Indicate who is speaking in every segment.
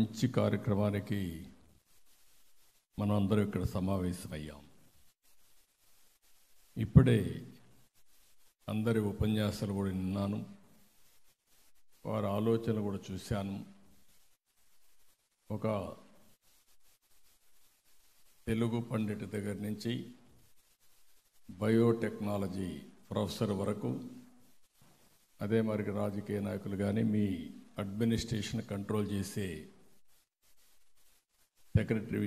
Speaker 1: మంచి కార్యక్రమానికి మనం అందరం ఇక్కడ సమావేశమయ్యాం. ఇప్పుడే అందరి ఉపన్యాసాలు కూడా విన్నాను, వారి ఆలోచనలు కూడా చూశాను. ఒక తెలుగు పండిట్ దగ్గర నుంచి బయోటెక్నాలజీ ప్రొఫెసర్ వరకు, అదే మరి రాజకీయ నాయకులు కానీ మీ అడ్మినిస్ట్రేషన్ కంట్రోల్ చేసే సెక్రటరీ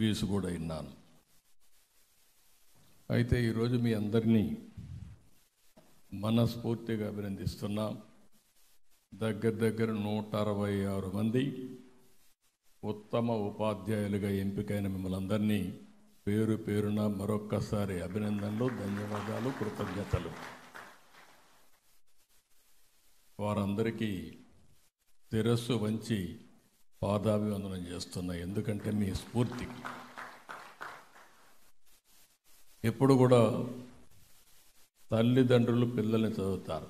Speaker 1: వ్యూస్ కూడా విన్నాను. అయితే ఈరోజు మీ అందరినీ మనస్ఫూర్తిగా అభినందిస్తున్నాం. దగ్గర 166 మంది ఉత్తమ ఉపాధ్యాయులుగా ఎంపికైన మిమ్మల్ని అందరినీ పేరు పేరున మరొక్కసారి అభినందనలు, ధన్యవాదాలు, కృతజ్ఞతలు. వారందరికీ శిరస్సు వంచి పాదాభివందనం చేస్తున్నా. ఎందుకంటే మీ స్ఫూర్తికి ఎప్పుడు కూడా తల్లిదండ్రులు పిల్లల్ని చదువుతారు,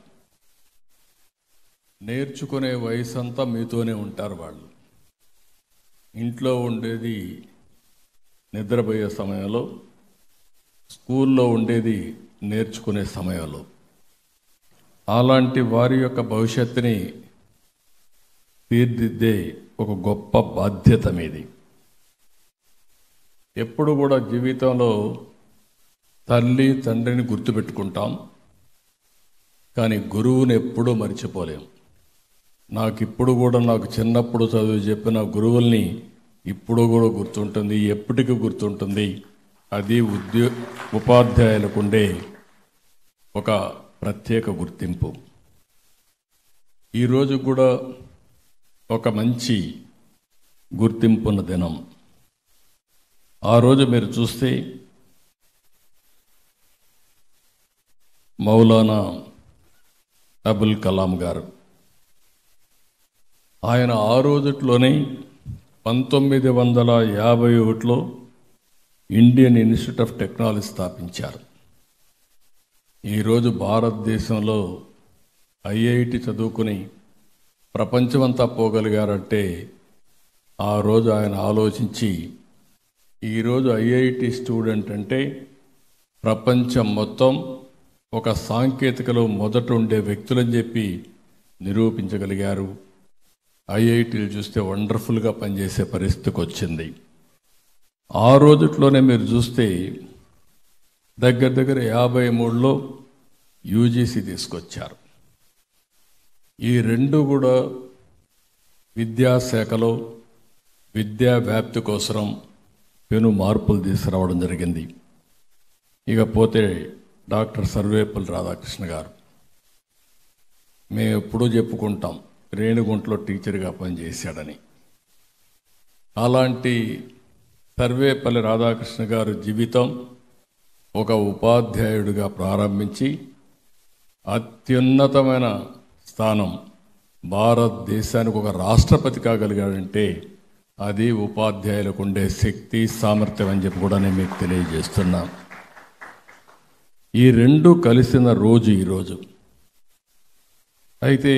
Speaker 1: నేర్చుకునే వయసు అంతా మీతోనే ఉంటారు. వాళ్ళు ఇంట్లో ఉండేది నిద్రపోయే సమయంలో, స్కూల్లో ఉండేది నేర్చుకునే సమయంలో. అలాంటి వారి యొక్క భవిష్యత్తుని తీర్చిదిద్దే ఒక గొప్ప బాధ్యత మీది. ఎప్పుడు కూడా జీవితంలో తల్లి తండ్రిని గుర్తుపెట్టుకుంటాం, కానీ గురువుని ఎప్పుడూ మర్చిపోలేం. నాకు చిన్నప్పుడు చదువు చెప్పిన గురువుల్ని ఇప్పుడు కూడా గుర్తుంటుంది, ఎప్పటికీ గుర్తుంటుంది. అది ఉపాధ్యాయులకు ఉండే ఒక ప్రత్యేక గుర్తింపు. ఈరోజు కూడా ఒక మంచి గుర్తింపున్న దినం. ఆ రోజు మీరు చూస్తే మౌలానా అబుల్ కలాం గారు, ఆయన ఆ రోజుట్లోనే 1951లో ఇండియన్ ఇన్స్టిట్యూట్ ఆఫ్ టెక్నాలజీ స్థాపించారు. ఈరోజు భారతదేశంలో ఐఐటి చదువుకుని ప్రపంచమంతా పోగలిగారంటే ఆ రోజు ఆయన ఆలోచించి, ఈరోజు ఐఐటి స్టూడెంట్ అంటే ప్రపంచం మొత్తం ఒక సాంకేతికలో మొదట ఉండే వ్యక్తులని చెప్పి నిరూపించగలిగారు. ఐఐటీలు చూస్తే వండర్ఫుల్గా పనిచేసే పరిస్థితికి వచ్చింది. ఆ రోజుట్లోనే మీరు చూస్తే దగ్గర 53లో యూజీసీ తీసుకొచ్చారు. ఈ రెండు కూడా విద్యాశాఖలో విద్యా వ్యాప్తి కోసం పెను మార్పులు తీసుకురావడం జరిగింది. ఇకపోతే డాక్టర్ సర్వేపల్లి రాధాకృష్ణ గారు, మేము ఎప్పుడూ చెప్పుకుంటాం రేణిగుంటలో టీచర్గా పనిచేశాడని. అలాంటి సర్వేపల్లి రాధాకృష్ణ గారు జీవితం ఒక ఉపాధ్యాయుడిగా ప్రారంభించి అత్యున్నతమైన స్థానం, భారతదేశానికి ఒక రాష్ట్రపతి కాగలిగాడంటే అది ఉపాధ్యాయులకు ఉండే శక్తి, సామర్థ్యం అని చెప్పి కూడా నేను మీకు తెలియజేస్తున్నా. ఈ రెండు కలిసిన రోజు ఈరోజు. అయితే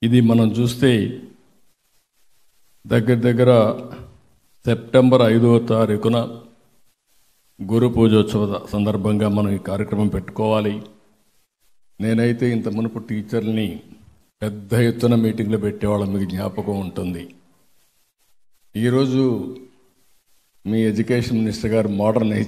Speaker 1: ఇది మనం చూస్తే దగ్గర సెప్టెంబర్ 5వ తారీఖున గురు పూజోత్సవ సందర్భంగా మనం ఈ కార్యక్రమం పెట్టుకోవాలి. నేనైతే ఇంత మునుపు టీచర్ని పెద్ద ఎత్తున మీటింగ్లు పెట్టేవాళ్ళం, మీకు జ్ఞాపకం ఉంటుంది. ఈరోజు మీ ఎడ్యుకేషన్ మినిస్టర్ గారు మోడర్నైజ్